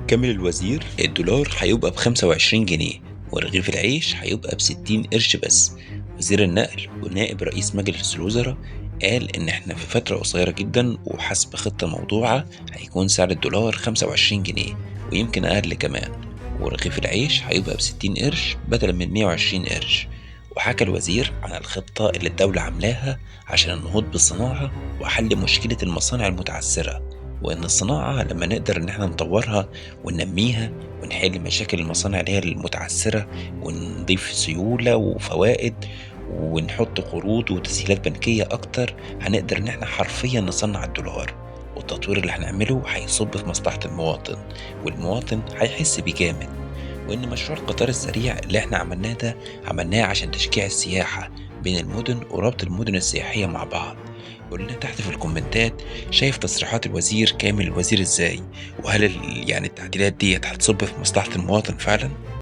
كامل الوزير الدولار هيبقى ب25 جنيه، ورغيف العيش هيبقى ب60 قرش بس. وزير النقل ونائب رئيس مجلس الوزراء قال إن إحنا في فترة قصيرة جدا وحسب خطة موضوعة هيكون سعر الدولار 25 جنيه ويمكن أقل كمان، ورغيف العيش هيبقى ب60 قرش بدلا من 120 قرش. وحكى الوزير عن الخطة اللي الدولة عاملاها عشان النهوض بالصناعة وحل مشكلة المصانع المتعثرة، وإن الصناعة لما نقدر إن احنا نطورها وننميها ونحل مشاكل المصانع اللي هي المتعثرة ونضيف سيولة وفوائد ونحط قروض وتسهيلات بنكية أكتر، هنقدر إن احنا حرفيا نصنع الدولار. والتطوير اللي هنعمله هيصب في مصلحة المواطن، والمواطن هيحس بيه جامد. وإن مشروع القطار السريع اللي احنا عملناه ده عملناه عشان تشجيع السياحة بين المدن وربط المدن السياحية مع بعض. قول لنا تحت في الكومنتات، شايف تصريحات الوزير كامل الوزير ازاي؟ وهل يعني التعديلات ديت هتصب في مصلحة المواطن فعلا؟